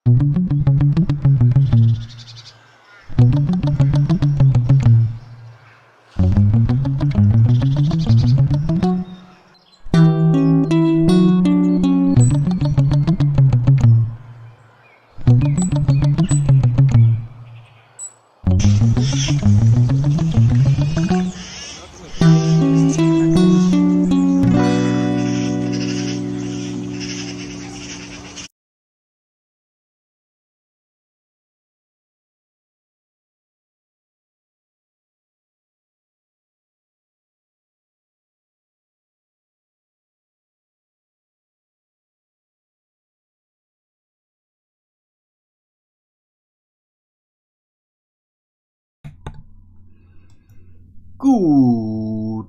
Good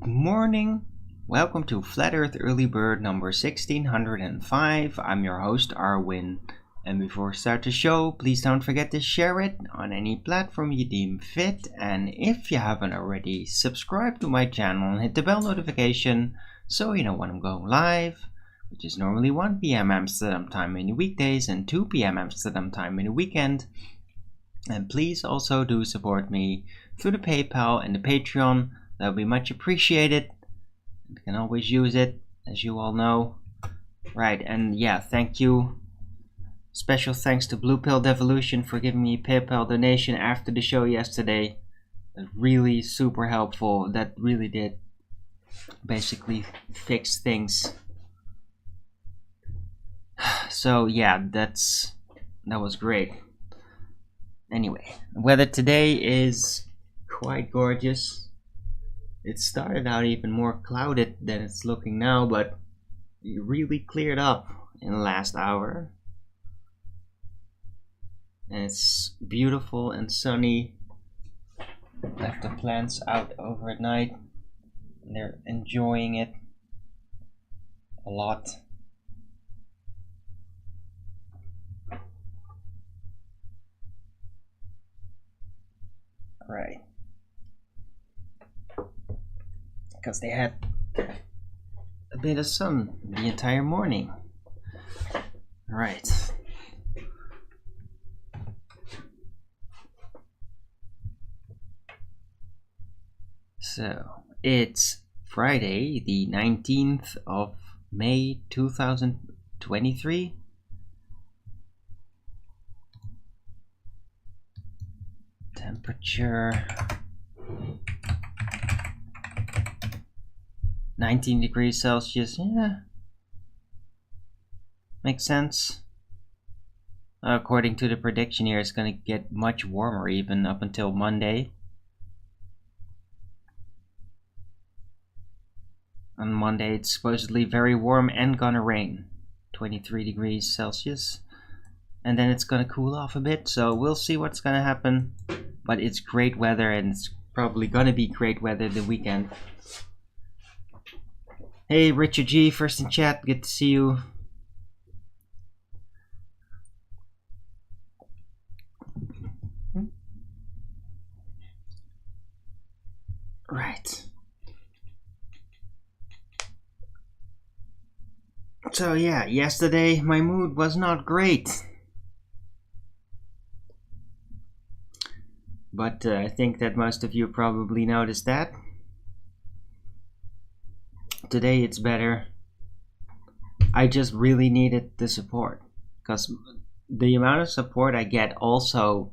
morning. Welcome to Flat Earth Early Bird number 1605. I'm your host, Arwin. And before we start the show, please don't forget to share it on any platform you deem fit. And if you haven't already, subscribe to my channel and hit the bell notification so you know when I'm going live, which is normally 1 p.m. Amsterdam time in the weekdays and 2 p.m. Amsterdam time in the weekend. And please also do support me through the PayPal and the Patreon. That would be much appreciated. You can always use it, as you all know. Right, and yeah, thank you. Special thanks to Blue Pill Devolution for giving me a PayPal donation after the show yesterday. Really super helpful. That really did basically fix things. So yeah, that was great. Anyway, the weather today is quite gorgeous. It started out even more clouded than it's looking now, but it really cleared up in the last hour. And it's beautiful and sunny. Left the plants out over at night. And they're enjoying it a lot. Right. Because they had a bit of sun the entire morning. Right. So, it's Friday, the 19th of May 2023. Temperature 19 degrees Celsius. Yeah, makes sense. According to the prediction here, it's going to get much warmer even up until Monday. On Monday it's supposedly very warm and gonna rain, 23 degrees Celsius. And then it's gonna cool off a bit, so we'll see what's gonna happen. But it's great weather, and it's probably gonna be great weather the weekend. Hey Richard G, first in chat, good to see you. Right. So yeah, yesterday my mood was not great. But I think that most of you probably noticed that. Today it's better. I just really needed the support, because the amount of support I get also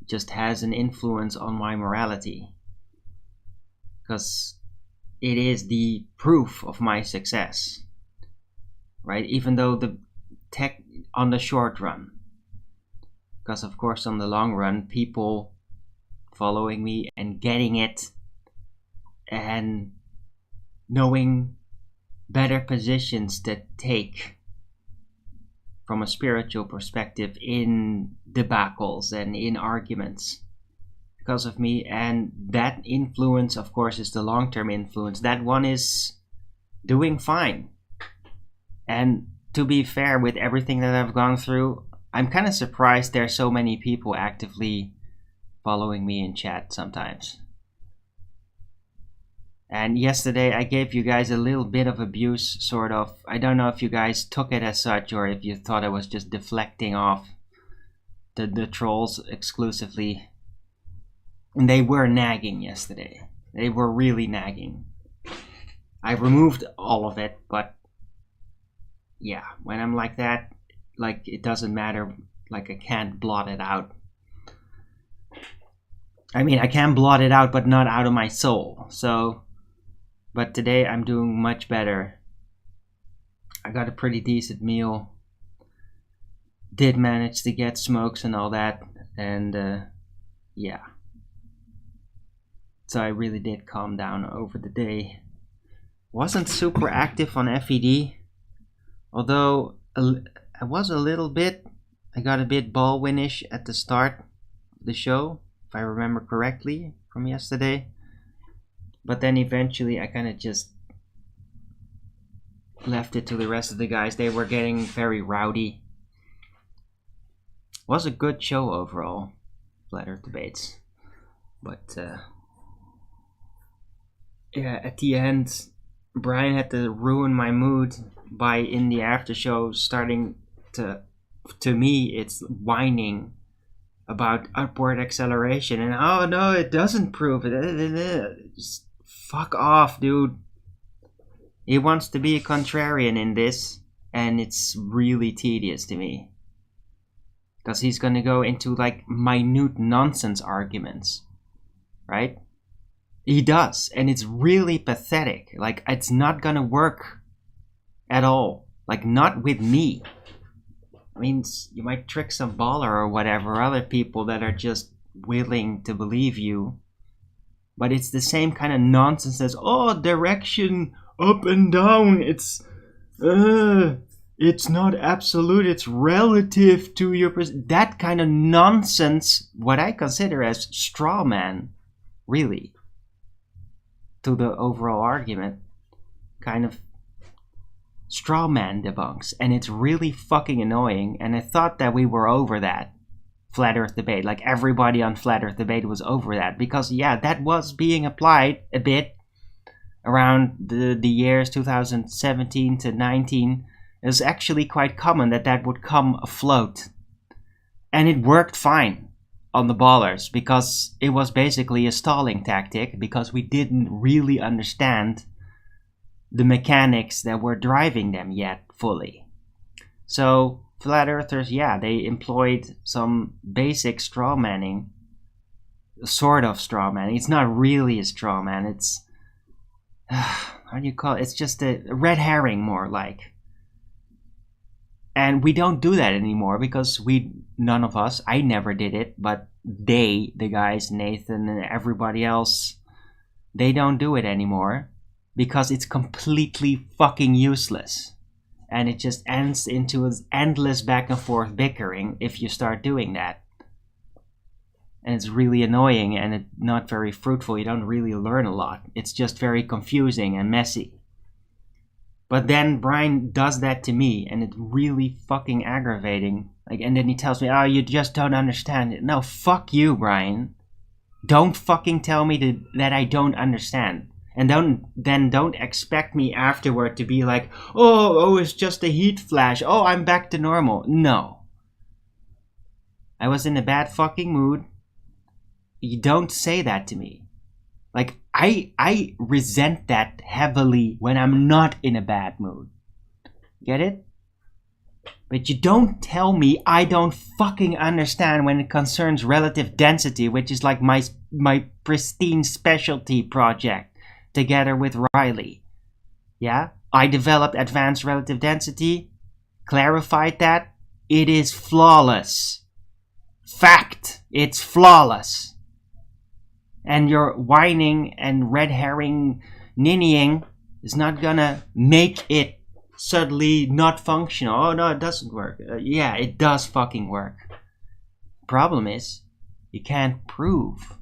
just has an influence on my morality, because it is the proof of my success, right? Even though the tech on the short run, because of course on the long run, people following me and getting it and knowing better positions to take from a spiritual perspective in debacles and in arguments because of me, and that influence of course is the long-term influence. That one is doing fine. And to be fair, with everything that I've gone through, I'm kind of surprised there's so many people actively following me in chat sometimes. And yesterday I gave you guys a little bit of abuse, sort of. I don't know if you guys took it as such or if you thought I was just deflecting off the trolls exclusively. And they were nagging yesterday. They were really nagging. I removed all of it, but yeah, when I'm like that, like it doesn't matter, like I can't blot it out. I mean, I can blot it out, but not out of my soul. So, but today I'm doing much better. I got a pretty decent meal. Did manage to get smokes and all that, and yeah. So I really did calm down over the day. Wasn't super active on FED, although I was a little bit. I got a bit Ballwinnish at the start of the show, if I remember correctly from yesterday. But then eventually I kind of just left it to the rest of the guys. They were getting very rowdy. Was a good show overall, Flat Earth Debates. But yeah, at the end, Brian had to ruin my mood by, in the after show, starting to me, it's whining about upward acceleration, and oh no, it doesn't prove it. Just fuck off, dude. He wants to be a contrarian in this, and it's really tedious to me. Because he's gonna go into like minute nonsense arguments, right? He does, and it's really pathetic. Like, it's not gonna work at all. Like, not with me. I mean, you might trick some baller or whatever, other people that are just willing to believe you. But it's the same kind of nonsense as, oh, direction up and down. It's not absolute, it's relative to your... That kind of nonsense, what I consider as straw man, really, to the overall argument, kind of straw man debunks, and it's really fucking annoying. And I thought that we were over that Flat Earth debate, like everybody on Flat Earth debate was over that, because yeah, that was being applied a bit around the years 2017 to 19. It was actually quite common that would come afloat, and it worked fine on the ballers, because it was basically a stalling tactic, because we didn't really understand the mechanics that were driving them yet fully. So flat earthers, yeah, they employed some basic straw manning, sort of straw manning. It's not really a straw man, it's how do you call it? It's just a red herring, more like. And we don't do that anymore, because none of us, I never did it, but the guys, Nathan and everybody else, they don't do it anymore, because it's completely fucking useless. And it just ends into an endless back and forth bickering if you start doing that. And it's really annoying, and it's not very fruitful. You don't really learn a lot. It's just very confusing and messy. But then Brian does that to me, and it's really fucking aggravating. Like, and then he tells me, oh, you just don't understand it. No, fuck you, Brian. Don't fucking tell me that I don't understand. And don't expect me afterward to be like, oh, it's just a heat flash. Oh, I'm back to normal. No. I was in a bad fucking mood. You don't say that to me. Like, I resent that heavily when I'm not in a bad mood. Get it? But you don't tell me I don't fucking understand when it concerns relative density, which is like my pristine specialty project together with Riley. Yeah? I developed advanced relative density, clarified that. It is flawless. Fact. It's flawless. And your whining and red herring ninnying is not gonna make it suddenly not functional. Oh no, it doesn't work. Yeah, it does fucking work. Problem is, you can't prove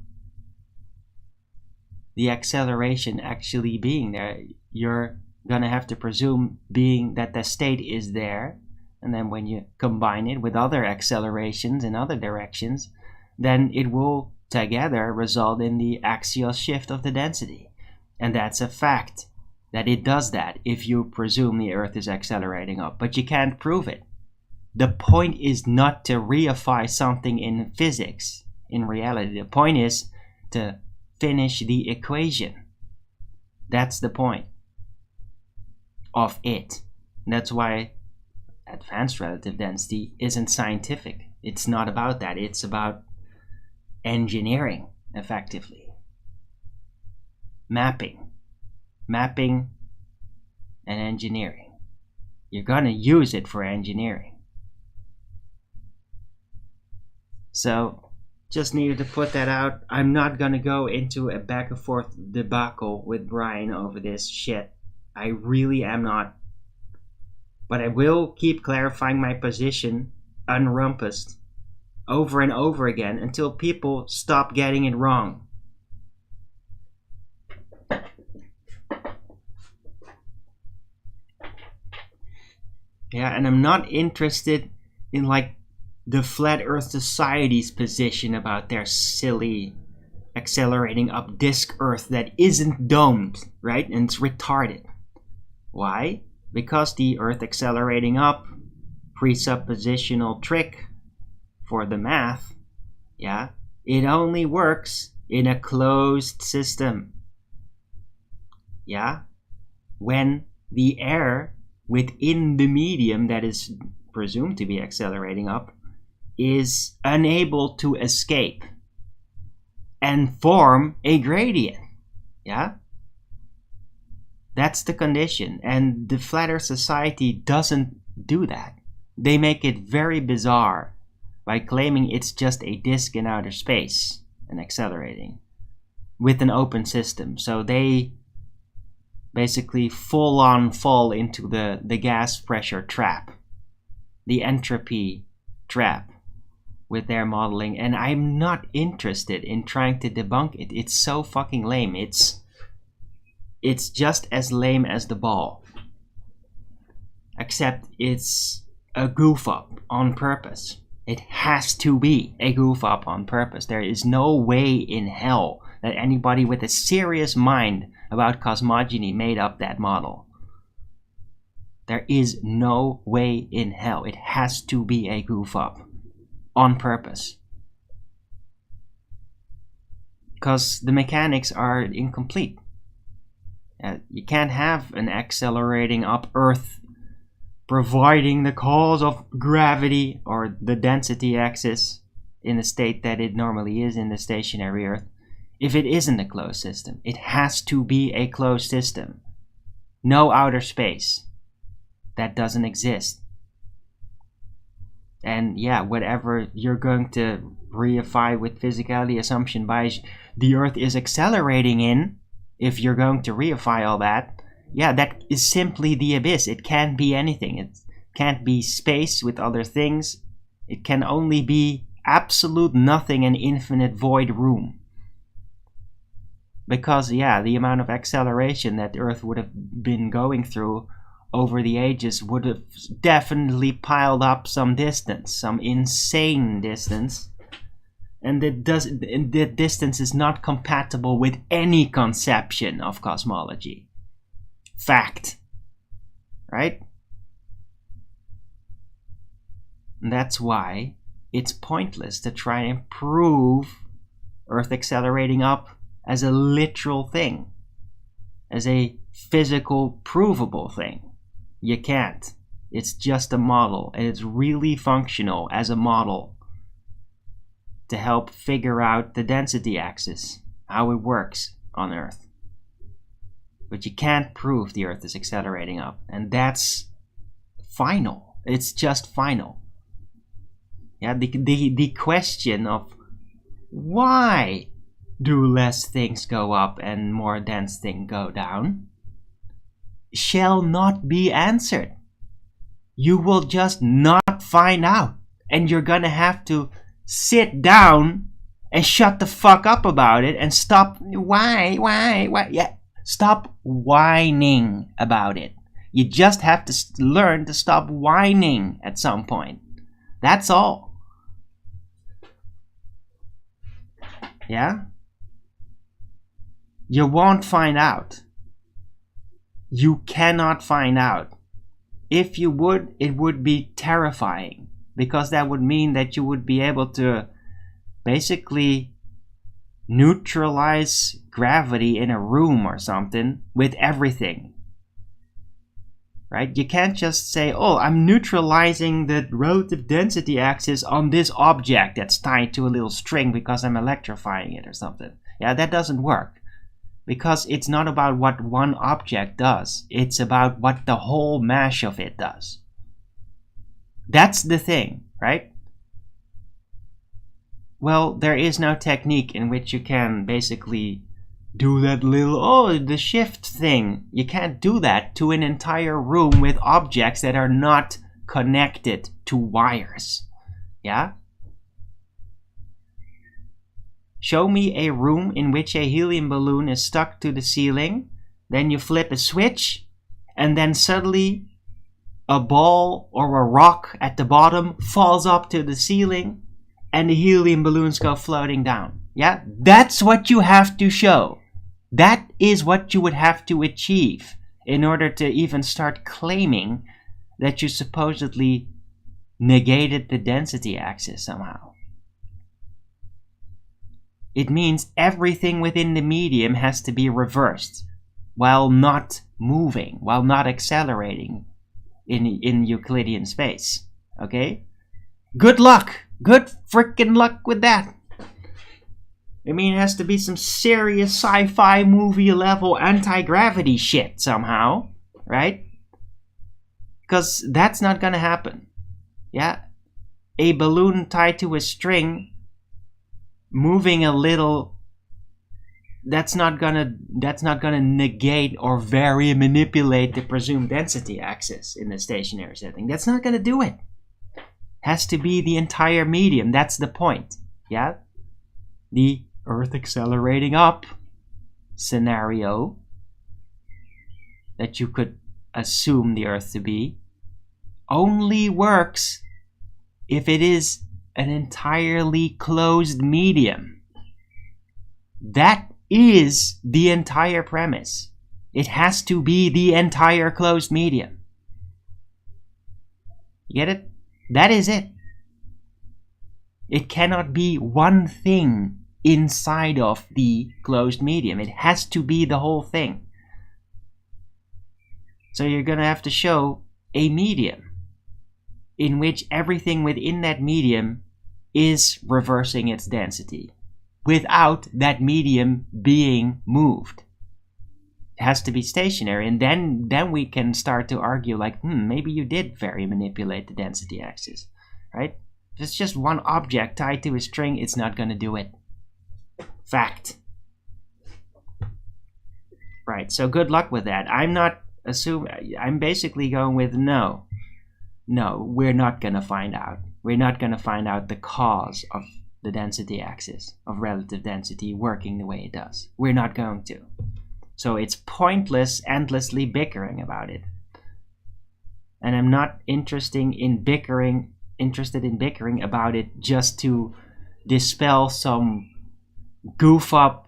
the acceleration actually being there. You're gonna have to presume being that the state is there, and then when you combine it with other accelerations in other directions, then it will together result in the axial shift of the density. And that's a fact, that it does that if you presume the Earth is accelerating up, but you can't prove it. The point is not to reify something in physics, in reality. The point is to finish the equation. That's the point of it. That's why advanced relative density isn't scientific. It's not about that. It's about engineering, effectively. Mapping and engineering. You're gonna use it for engineering. So just needed to put that out. I'm not gonna go into a back and forth debacle with Brian over this shit. I really am not. But I will keep clarifying my position unrumpused over and over again until people stop getting it wrong. Yeah, and I'm not interested in like the Flat Earth Society's position about their silly accelerating up disk Earth that isn't domed, right? And it's retarded. Why? Because the Earth accelerating up presuppositional trick for the math, yeah, it only works in a closed system. Yeah? When the air within the medium that is presumed to be accelerating up is unable to escape and form a gradient. Yeah? That's the condition. And the Flat Earth Society doesn't do that. They make it very bizarre by claiming it's just a disk in outer space and accelerating with an open system. So they basically full on fall into the gas pressure trap, the entropy trap with their modeling. And I'm not interested in trying to debunk it. It's so fucking lame. It's just as lame as the ball, except it's a goof up on purpose. It has to be a goof up on purpose. There is no way in hell that anybody with a serious mind about cosmogony made up that model. There is no way in hell. It has to be a goof up on purpose. Because the mechanics are incomplete. You can't have an accelerating up Earth providing the cause of gravity or the density axis in the state that it normally is in the stationary Earth if it isn't a closed system. It has to be a closed system. No outer space. That doesn't exist. And yeah, whatever you're going to reify with physicality assumption bias the Earth is accelerating in, if you're going to reify all that, yeah, that is simply the abyss. It can't be anything. It can't be space with other things. It can only be absolute nothing and infinite void room. Because, yeah, the amount of acceleration that Earth would have been going through over the ages would have definitely piled up some distance, some insane distance. And the distance is not compatible with any conception of cosmology. Fact. Right? And that's why it's pointless to try and prove Earth accelerating up as a literal thing, as a physical, provable thing. You can't. It's just a model, and it's really functional as a model to help figure out the density axis, how it works on Earth. But you can't prove the Earth is accelerating up, and that's final. It's just final. Yeah, the question of why do less things go up and more dense things go down shall not be answered. You will just not find out, and you're gonna have to sit down and shut the fuck up about it and stop. Why? Yeah, stop whining about it. You just have to learn to stop whining at some point. That's all. Yeah? You won't find out. You cannot find out. if you would, it would be terrifying, because that would mean that you would be able to basically neutralize gravity in a room or something with everything. Right? You can't just say, oh, I'm neutralizing the relative density axis on this object that's tied to a little string because I'm electrifying it or something. Yeah, that doesn't work. Because it's not about what one object does. It's about what the whole mash of it does. That's the thing, right? Well, there is no technique in which you can basically do that little, the shift thing. You can't do that to an entire room with objects that are not connected to wires. Yeah? Show me a room in which a helium balloon is stuck to the ceiling, then you flip a switch, and then suddenly a ball or a rock at the bottom falls up to the ceiling, and the helium balloons go floating down. Yeah? That's what you have to show. That is what you would have to achieve in order to even start claiming that you supposedly negated the density axis somehow. It means everything within the medium has to be reversed while not moving, while not accelerating in Euclidean space. Okay? Good luck! Good frickin' luck with that! I mean, it has to be some serious sci-fi movie level anti-gravity shit somehow, right? Because that's not gonna happen. Yeah? A balloon tied to a string moving a little, that's not gonna negate or vary and manipulate the presumed density axis in the stationary setting. That's not gonna do it. Has to be the entire medium. That's the point. Yeah? The Earth accelerating up scenario that you could assume the Earth to be only works if it is an entirely closed medium. That is the entire premise. It has to be the entire closed medium. You get it? That is it. It cannot be one thing inside of the closed medium. It has to be the whole thing. So you're going to have to show a medium in which everything within that medium is reversing its density without that medium being moved. It has to be stationary, and then we can start to argue like, maybe you did vary manipulate the density axis, right? If it's just one object tied to a string, it's not going to do it. Fact. Right, so good luck with that. I'm basically going with no. No, we're not going to find out. We're not going to find out the cause of the density axis, of relative density working the way it does. We're not going to. So it's pointless endlessly bickering about it. And I'm not interested in bickering about it just to dispel some goof up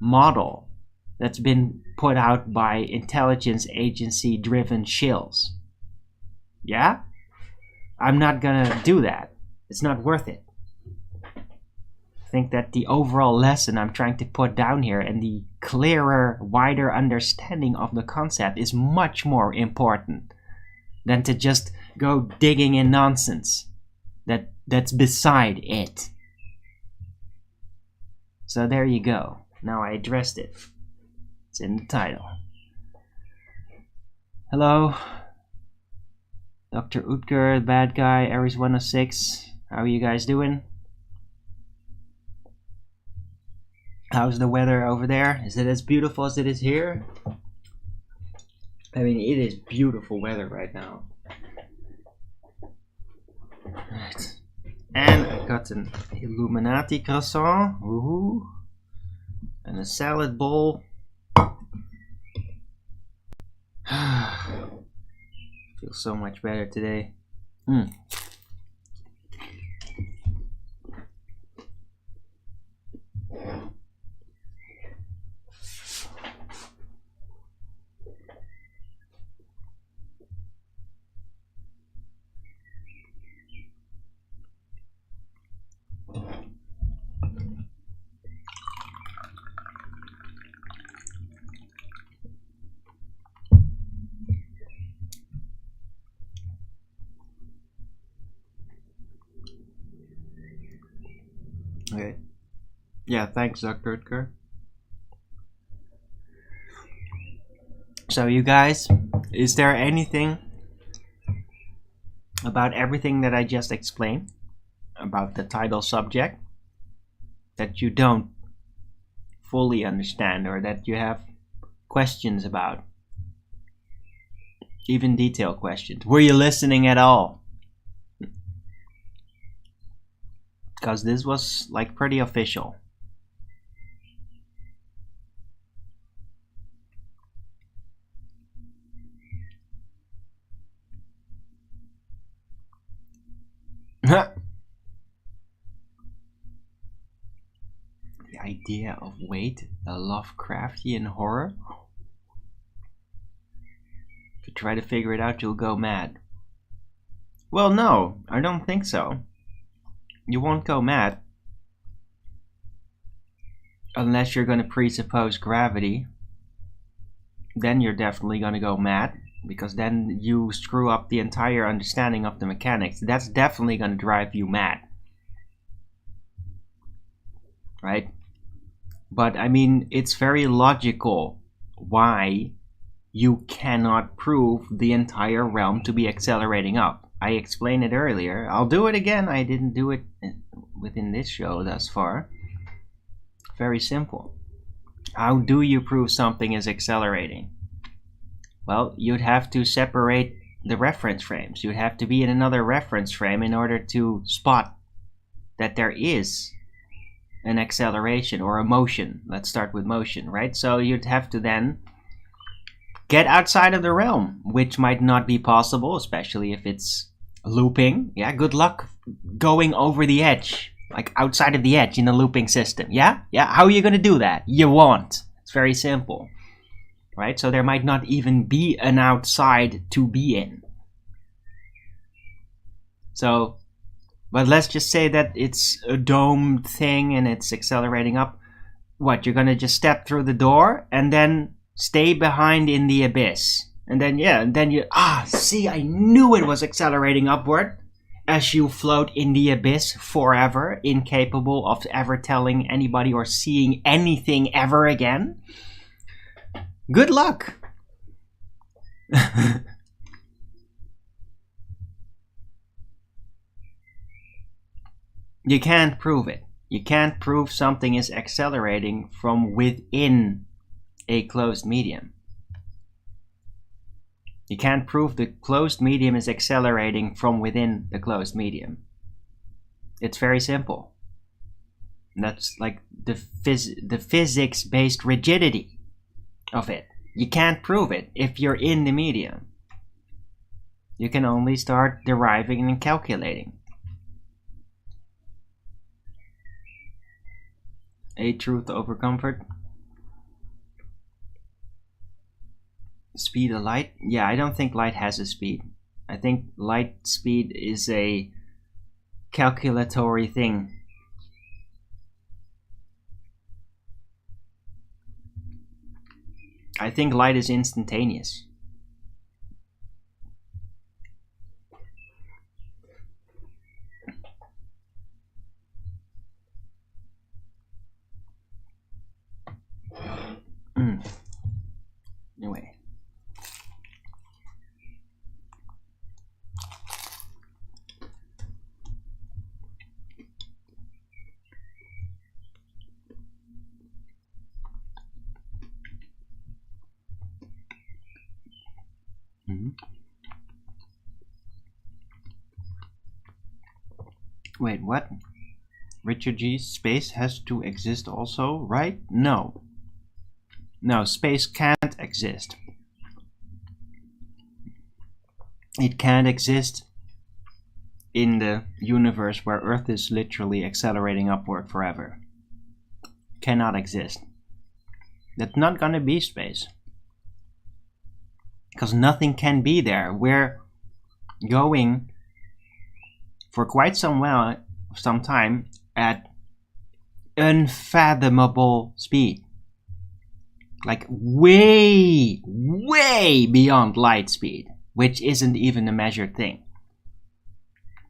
model that's been put out by intelligence agency driven shills. Yeah? I'm not gonna do that. It's not worth it. I think that the overall lesson I'm trying to put down here and the clearer, wider understanding of the concept is much more important than to just go digging in nonsense that's beside it. So there you go. Now I addressed it. It's in the title. Hello, Dr. Utger, bad guy, Aries 106. How are you guys doing? How's the weather over there? Is it as beautiful as it is here? I mean, it is beautiful weather right now. Right. And I got an Illuminati croissant. Woohoo. And a salad bowl. Feel so much better today. Okay. Yeah, thanks, Dr. Utker. So you guys, is there anything about everything that I just explained about the title subject that you don't fully understand or that you have questions about? Even detailed questions. Were you listening at all? Because this was like pretty official. The idea of weight, a Lovecraftian horror. If you try to figure it out, you'll go mad. Well, no, I don't think so. You won't go mad. Unless you're going to presuppose gravity. Then you're definitely going to go mad. Because then you screw up the entire understanding of the mechanics. That's definitely going to drive you mad. Right? But I mean, it's very logical why you cannot prove the entire realm to be accelerating up. I explained it earlier. I'll do it again. I didn't do it within this show thus far. Very simple. How do you prove something is accelerating? Well, you'd have to separate the reference frames. You'd have to be in another reference frame in order to spot that there is an acceleration or a motion. Let's start with motion, right? So you'd have to then get outside of the realm, which might not be possible, especially if it's looping. Yeah, good luck going over the edge, like outside of the edge in a looping system. Yeah? How are you going to do that? You won't. It's very simple, right? So there might not even be an outside to be in. So, but let's just say that it's a domed thing and it's accelerating up. What, you're going to just step through the door and then stay behind in the abyss. And then, see, I knew it was accelerating upward. As you float in the abyss forever, incapable of ever telling anybody or seeing anything ever again. Good luck. You can't prove it. You can't prove something is accelerating from within a closed medium. You can't prove the closed medium is accelerating from within the closed medium. It's very simple. And that's like the physics-based rigidity of it. You can't prove it if you're in the medium. You can only start deriving and calculating. A truth over comfort. Speed of light? Yeah, I don't think light has a speed. I think light speed is a calculatory thing. I think light is instantaneous. Anyway. Wait, what? Richard G's space has to exist also, right? No. No, space can't exist. It can't exist in the universe where Earth is literally accelerating upward forever. Cannot exist. That's not gonna be space. Because nothing can be there. We're going for quite some time at unfathomable speed. Like way, way beyond light speed, which isn't even a measured thing.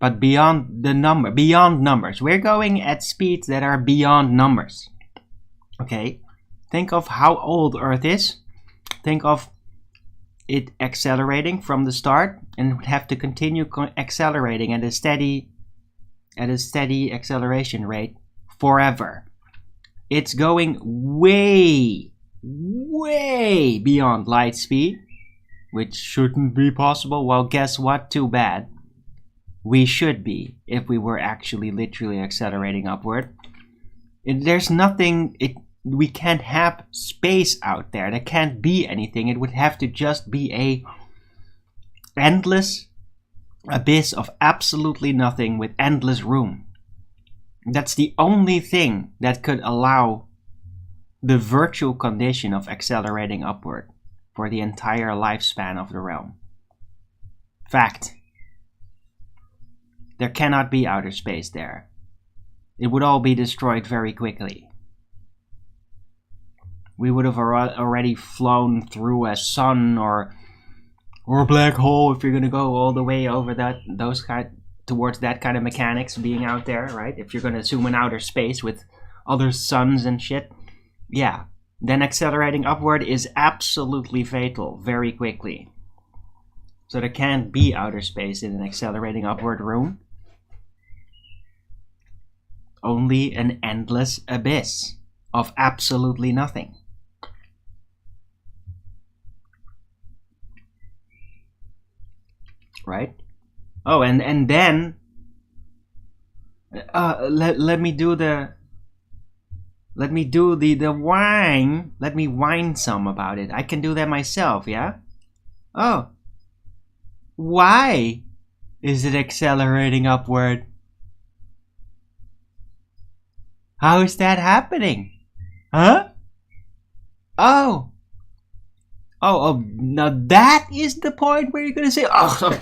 but beyond numbers. We're going at speeds that are beyond numbers. Okay, think of how old Earth is. Think of it accelerating from the start, and it would have to continue accelerating at a steady acceleration rate forever. It's going way beyond light speed, which shouldn't be possible. Well, guess what? Too bad. We should be, if we were actually literally accelerating upward. There's nothing, we can't have space out there. There can't be anything. It would have to just be a endless abyss of absolutely nothing with endless room. That's the only thing that could allow the virtual condition of accelerating upward for the entire lifespan of the realm. Fact. There cannot be outer space there. It would all be destroyed very quickly. We would have already flown through a sun or a black hole if you're gonna go all the way over towards that kind of mechanics being out there, right? If you're gonna zoom in outer space with other suns and shit, yeah. Then accelerating upward is absolutely fatal very quickly. So there can't be outer space in an accelerating upward room. Only an endless abyss of absolutely nothing. Right? Oh, and then let me do the whine. Let me whine some about it. I can do that myself, yeah? Oh. Why is it accelerating upward? How is that happening? Huh? Oh. Oh, now that is the point where you're going to say, oh,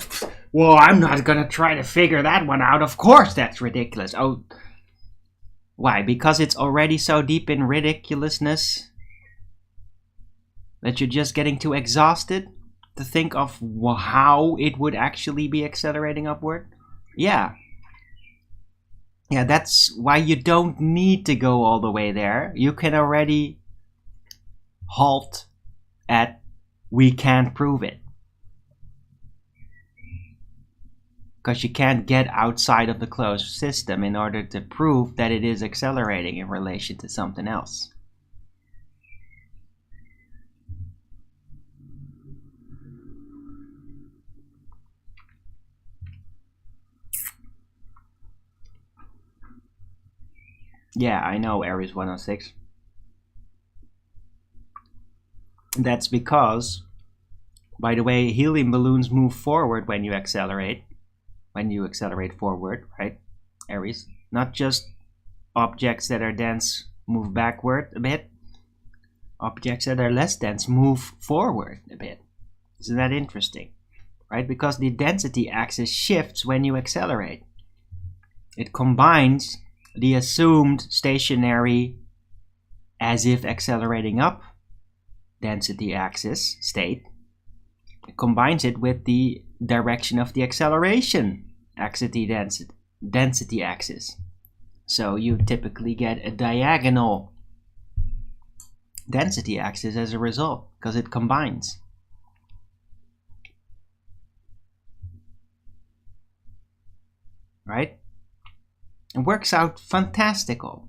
well, I'm not going to try to figure that one out. Of course, that's ridiculous. Oh, why? Because it's already so deep in ridiculousness that you're just getting too exhausted to think of how it would actually be accelerating upward? Yeah. Yeah, that's why you don't need to go all the way there. You can already halt at we can't prove it. Because you can't get outside of the closed system in order to prove that it is accelerating in relation to something else. Yeah, I know, Aries 106. That's because, by the way, helium balloons move forward when you accelerate. When you accelerate forward, right, Aries? Not just objects that are dense move backward a bit. Objects that are less dense move forward a bit. Isn't that interesting? Right? Because the density axis shifts when you accelerate. It combines the assumed stationary as if accelerating up density axis state. It combines it with the direction of the acceleration density axis. So you typically get a diagonal density axis as a result, because it combines. Right? It works out fantastical.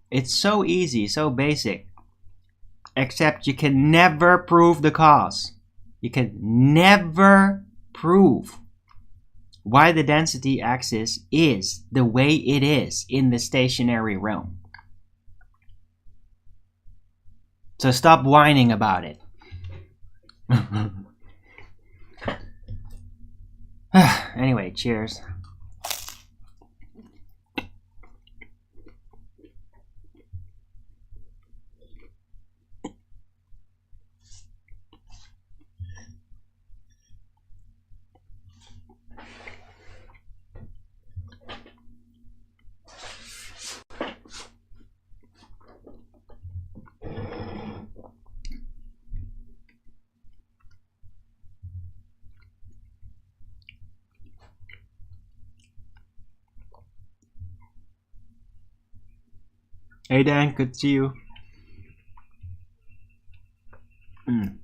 It's so easy, so basic. Except you can never prove the cause. You can never prove why the density axis is the way it is in the stationary realm. So stop whining about it. Anyway, cheers. Hey Dan, good to see you. Mm.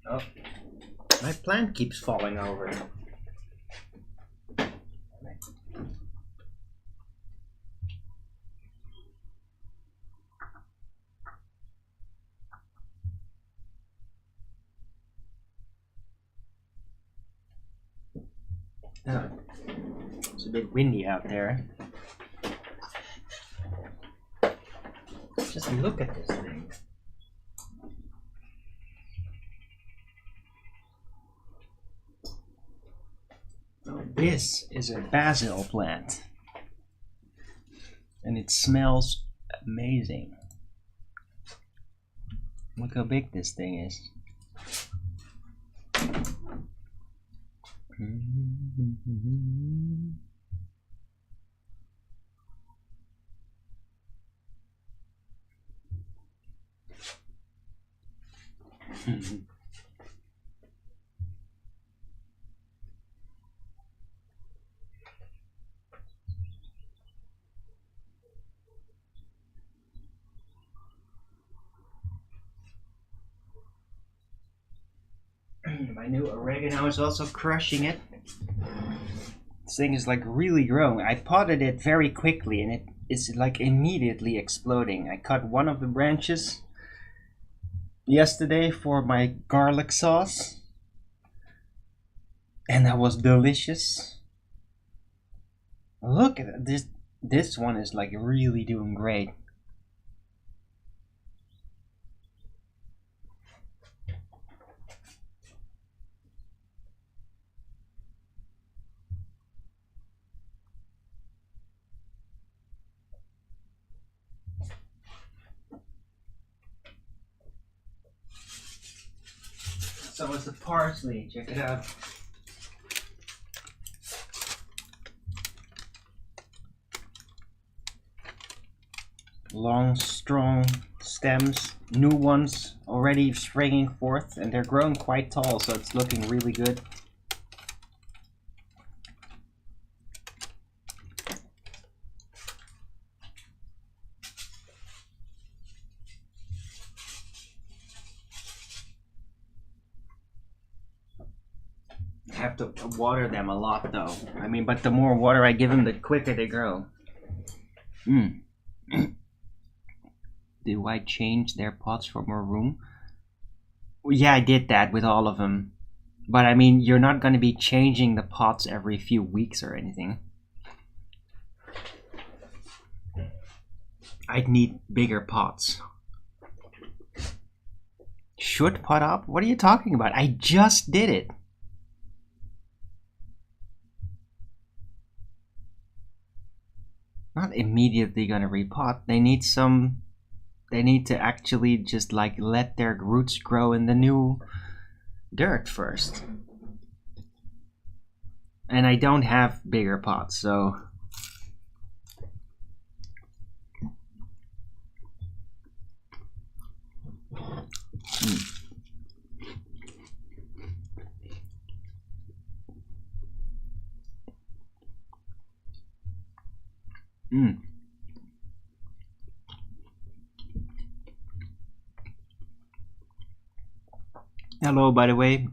Oh, my plant keeps falling over. Oh, it's a bit windy out there. Just look at this thing. Oh, this is a basil plant. And it smells amazing. Look how big this thing is. My new oregano is also crushing it. This thing is like really growing. I potted it very quickly and it is like immediately exploding. I cut one of the branches yesterday for my garlic sauce, and that was delicious. Look at this. This one is like really doing great. So is the parsley. Check it out. Long, strong stems, new ones already springing forth, and they're growing quite tall, so it's looking really good. I have to water them a lot though. I mean, but the more water I give them, the quicker they grow. Do I change their pots for more room? Yeah, I did that with all of them. But I mean, you're not going to be changing the pots every few weeks or anything. I'd need bigger pots. Should pot up? What are you talking about? I just did it. Not immediately gonna repot. They need to actually just like let their roots grow in the new dirt first. And I don't have bigger pots, so Hello, by the way,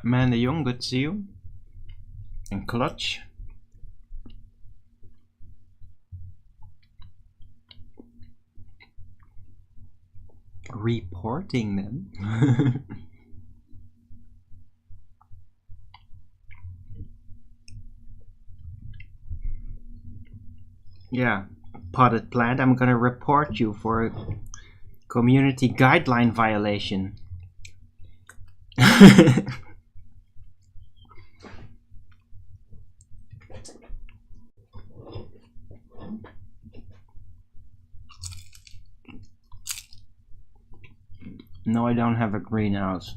Amanda Young, good to see you. And Clutch. Reporting them. Yeah, potted plant. I'm gonna report you for a community guideline violation. No, I don't have a greenhouse.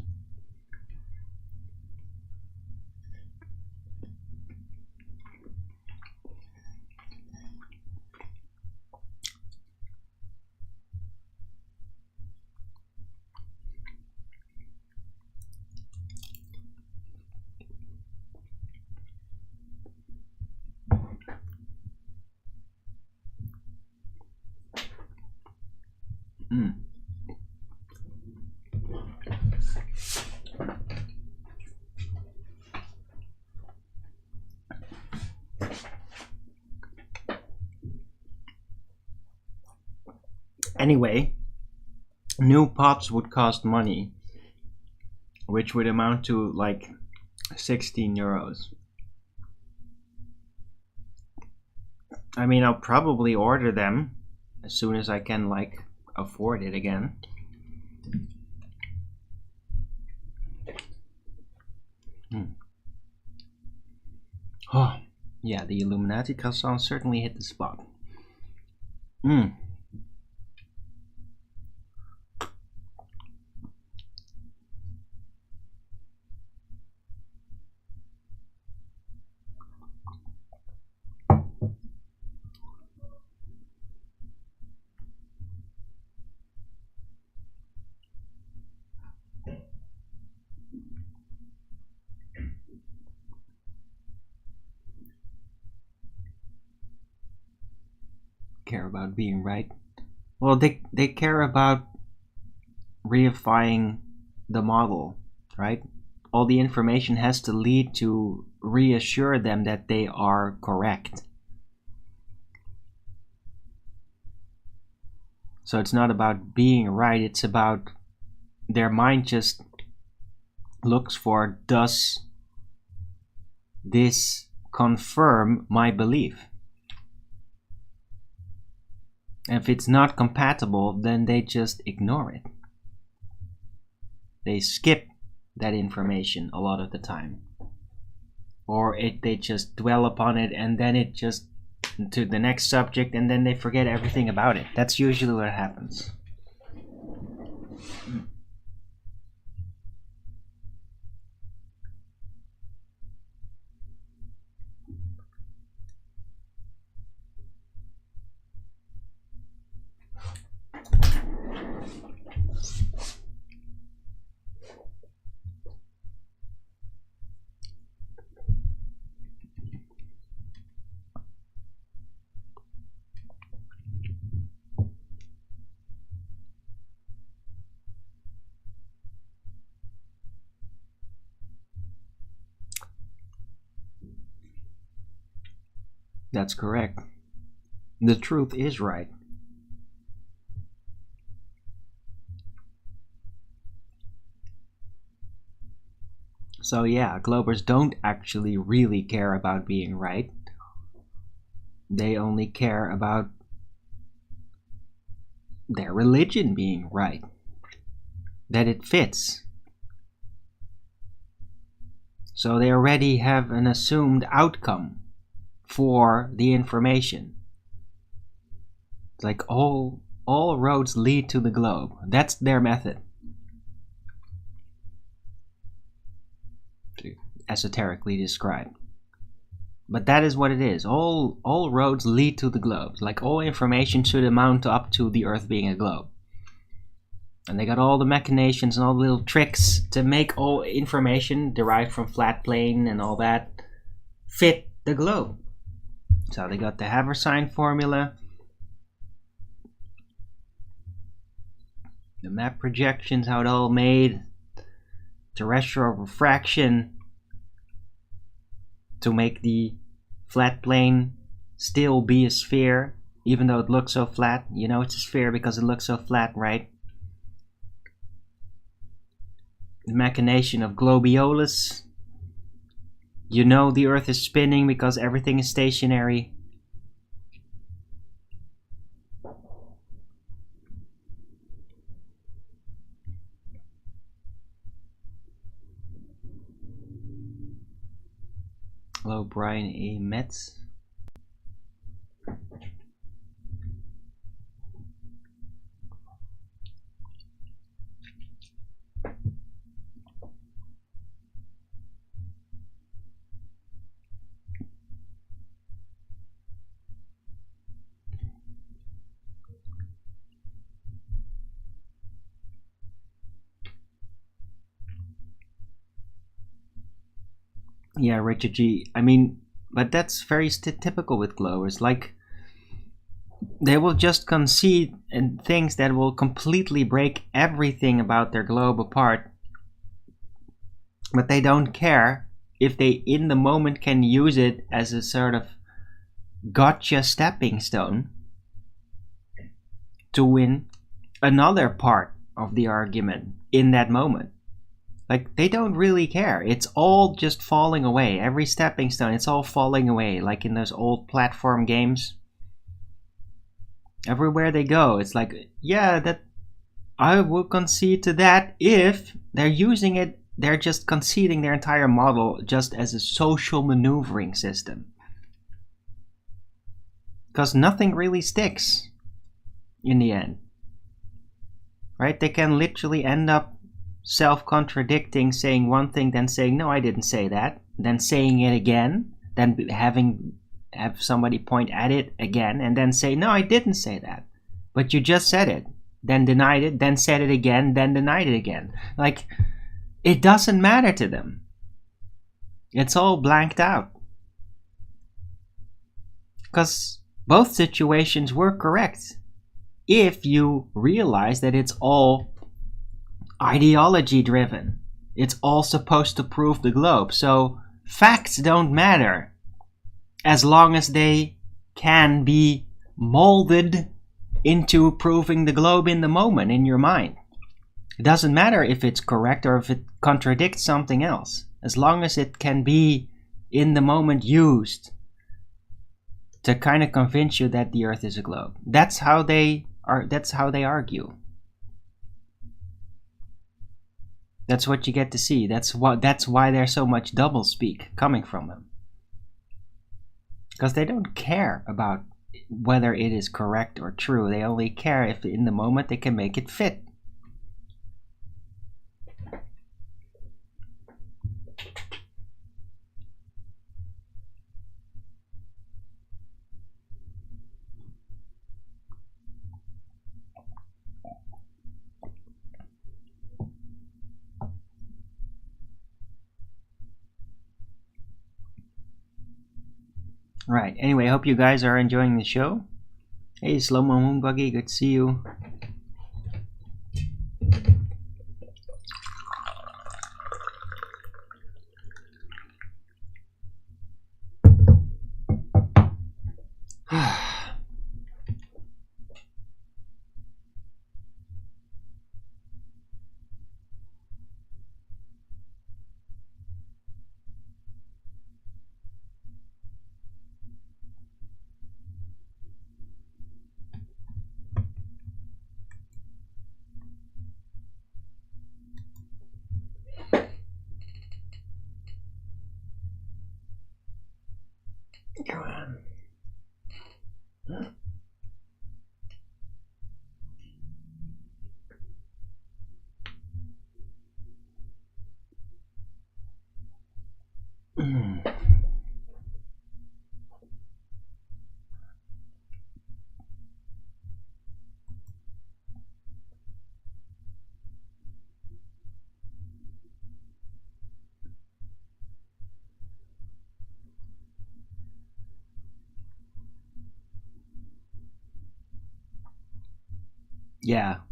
Anyway, new pots would cost money, which would amount to like 16 euros. I mean, I'll probably order them as soon as I can, like, afford it again. Oh, yeah, the Illuminati croissant certainly hit the spot. Care about being right. Well, they care about reifying the model, right? All the information has to lead to reassure them that they are correct. So it's not about being right, it's about their mind just looks for, does this confirm my belief? And if it's not compatible, then they just ignore it. They skip that information a lot of the time. Or they just dwell upon it and then it just to the next subject and then they forget everything about it. That's usually what happens. That's correct. The truth is right. So yeah, Globers don't actually really care about being right. They only care about their religion being right. That it fits. So they already have an assumed outcome for the information. It's like all roads lead to the globe. That's their method. Esoterically described. But that is what it is. All roads lead to the globe. Like all information should amount up to the Earth being a globe. And they got all the machinations and all the little tricks to make all information derived from flat plane and all that fit the globe. So they got the Haversine formula, the map projections, how it all made, terrestrial refraction to make the flat plane still be a sphere, even though it looks so flat. You know it's a sphere because it looks so flat, right? The machination of globiolis. You know the Earth is spinning because everything is stationary. Hello, Brian A. Metz. Yeah, Richard G. I mean, but that's very typical with glowers. Like, they will just concede in things that will completely break everything about their globe apart, but they don't care if they in the moment can use it as a sort of gotcha stepping stone to win another part of the argument in that moment. Like, they don't really care. It's all just falling away. Every stepping stone, it's all falling away. Like in those old platform games. Everywhere they go, it's like, yeah, that I will concede to that if they're using it. They're just conceding their entire model just as a social maneuvering system. Because nothing really sticks in the end. Right? They can literally end up self-contradicting, saying one thing, then saying, no, I didn't say that, then saying it again, then have somebody point at it again, and then say, no, I didn't say that, but you just said it, then denied it, then said it again, then denied it again. Like, it doesn't matter to them. It's all blanked out. Because both situations were correct if you realize that it's all ideology driven. It's all supposed to prove the globe. So facts don't matter as long as they can be molded into proving the globe in the moment in your mind. It doesn't matter if it's correct or if it contradicts something else, as long as it can be in the moment used to kind of convince you that the earth is a globe. That's how they argue. That's what you get to see. That's why there's so much doublespeak coming from them. Because they don't care about whether it is correct or true. They only care if in the moment they can make it fit. Right. Anyway, I hope you guys are enjoying the show. Hey, Slow-Mo Moonbuggy, good to see you. Come on.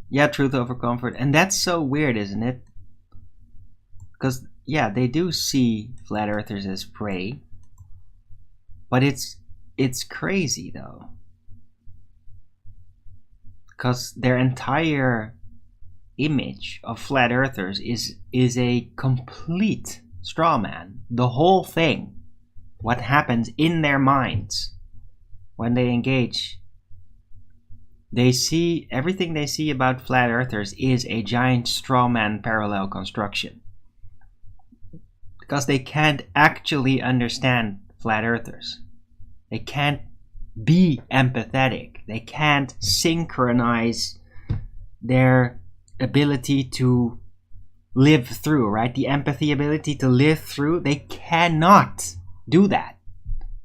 Yeah, truth over comfort. And that's so weird, isn't it? Because, yeah, they do see flat earthers as prey. But it's crazy, though. Because their entire image of flat earthers is a complete straw man. The whole thing. What happens in their minds when they engage. They see everything they see about flat earthers is a giant straw man parallel construction. Because they can't actually understand flat earthers. They can't be empathetic. They can't synchronize their ability to live through, right? The empathy ability to live through, they cannot do that.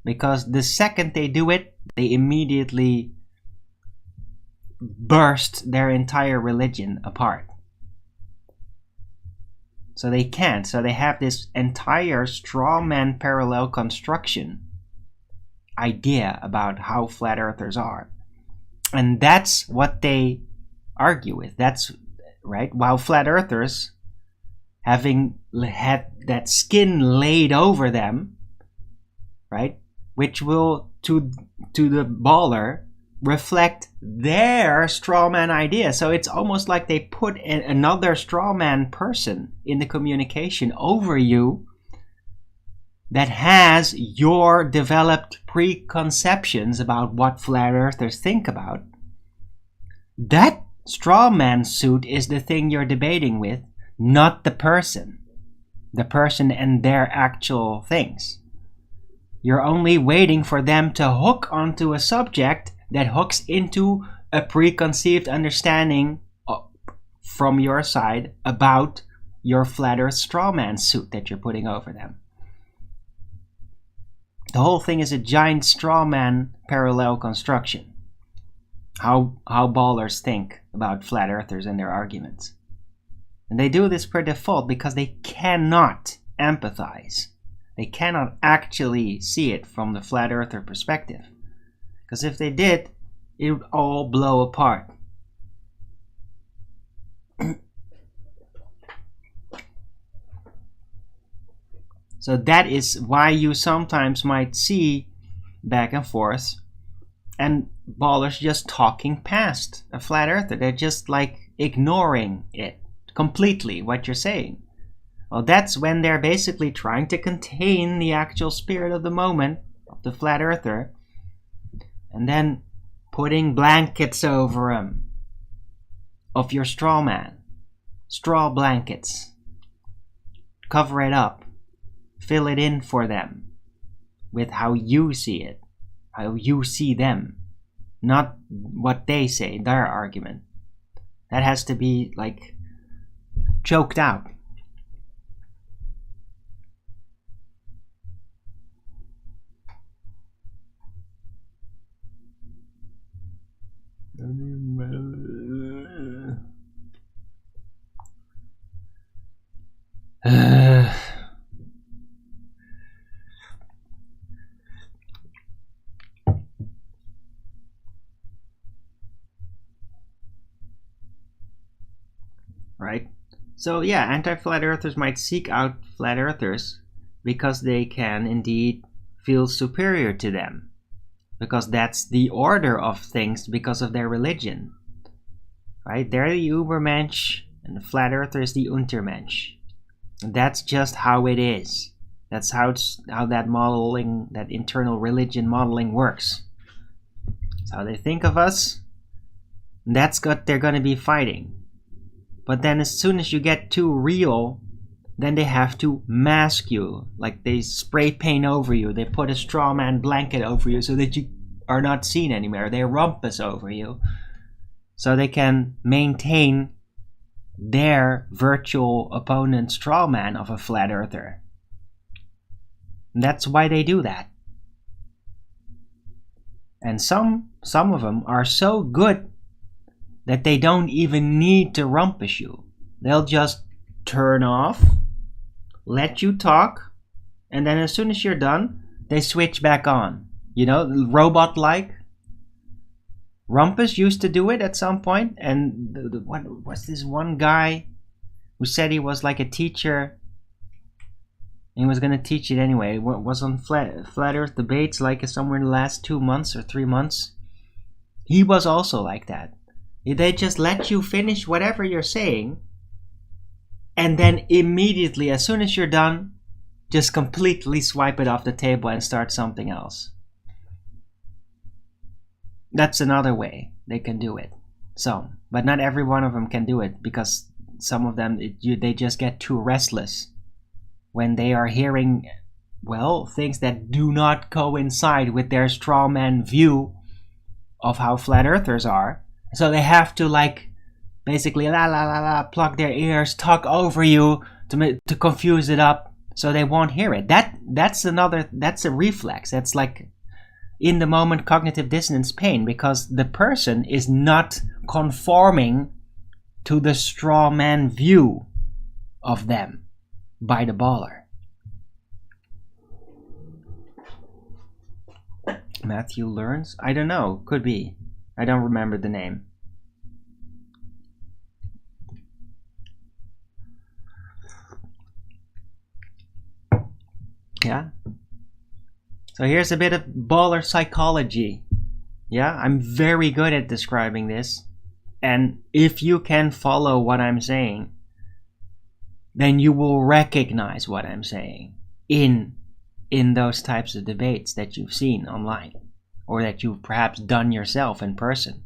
Because the second they do it, they immediately burst their entire religion apart. So they can't. So they have this entire straw man parallel construction idea about how flat earthers are. And that's what they argue with. That's right. While flat earthers, having had that skin laid over them, right, which will to the baller reflect their straw man idea. So it's almost like they put another straw man person in the communication over you that has your developed preconceptions about what flat earthers think about. That straw man suit is the thing you're debating with, not the person and their actual things. You're only waiting for them to hook onto a subject that hooks into a preconceived understanding from your side about your flat earth straw man suit that you're putting over them. The whole thing is a giant straw man parallel construction. How ballers think about flat earthers and their arguments. And they do this per default because they cannot empathize. They cannot actually see it from the flat earther perspective. Because if they did, it would all blow apart. So that is why you sometimes might see back and forth and ballers just talking past a flat earther. They're just like ignoring it completely, what you're saying. Well, that's when they're basically trying to contain the actual spirit of the moment of the flat earther and then putting blankets over them of your straw man. Straw blankets. Cover it up. Fill it in for them with how you see it, how you see them, not what they say, their argument. That has to be like choked out. Right? So yeah, anti-flat earthers might seek out flat earthers because they can indeed feel superior to them. Because that's the order of things because of their religion. Right? They're the Übermensch and the flat earther is the Untermensch. And that's just how it is. That's how that modeling, that internal religion modeling works. That's how they think of us. And that's what they're going to be fighting. But then as soon as you get too real, then they have to mask you. Like they spray paint over you. They put a straw man blanket over you so that you are not seen anymore. They rumpus over you. So they can maintain their virtual opponent straw man of a flat earther. And that's why they do that. And some of them are so good that they don't even need to rumpus you. They'll just turn off, let you talk, and then as soon as you're done, they switch back on. You know, robot-like. Rumpus used to do it at some point, and what was this one guy who said he was like a teacher, and he was going to teach it anyway. It was on Flat Earth Debates like somewhere in the last 2 months or 3 months. He was also like that. They just let you finish whatever you're saying, and then immediately, as soon as you're done, just completely swipe it off the table and start something else. That's another way they can do it. Some, but not every one of them can do it, because some of them, they just get too restless when they are hearing, well, things that do not coincide with their straw man view of how flat earthers are. So they have to like basically plug their ears, talk over you to confuse it up so they won't hear it. That's a reflex. That's like in the moment cognitive dissonance pain, because the person is not conforming to the straw man view of them. by the baller. Matthew Learns? I don't know. Could be. I don't remember the name. Yeah. So here's a bit of baller psychology. Yeah, I'm very good at describing this. And if you can follow what I'm saying, then you will recognize what I'm saying in those types of debates that you've seen online, or that you've perhaps done yourself in person.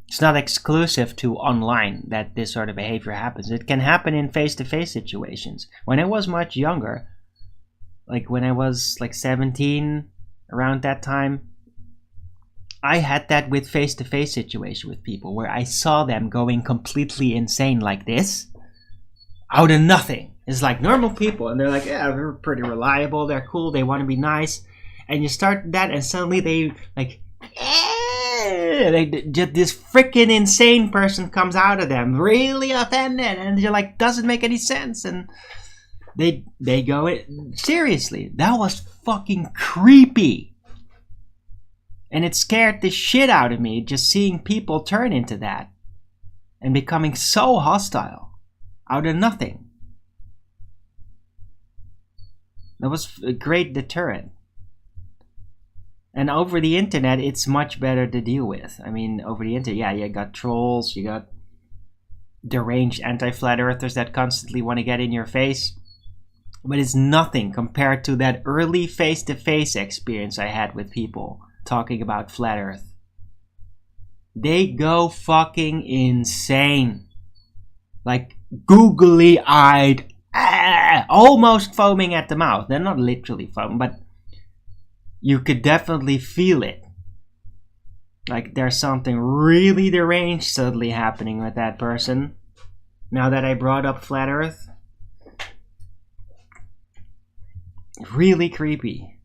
It's not exclusive to online that this sort of behavior happens. It can happen in face-to-face situations. When I was much younger, like when I was like 17, around that time, I had that with face-to-face situation with people where I saw them going completely insane like this, out of nothing. It's like normal people, and they're like, yeah, they're pretty reliable, they're cool, they want to be nice. And you start that, and suddenly they like, this freaking insane person comes out of them, really offended, and you're like, doesn't make any sense. And they go, seriously, that was fucking creepy. And it scared the shit out of me just seeing people turn into that and becoming so hostile out of nothing. That was a great deterrent. And over the internet, it's much better to deal with. I mean, over the internet, yeah, you got trolls, you got deranged anti-flat earthers that constantly want to get in your face. But it's nothing compared to that early face-to-face experience I had with people talking about flat earth. They go fucking insane. Like googly-eyed, almost foaming at the mouth. They're not literally foaming, but you could definitely feel it. Like there's something really deranged suddenly happening with that person. Now that I brought up flat earth. Really creepy.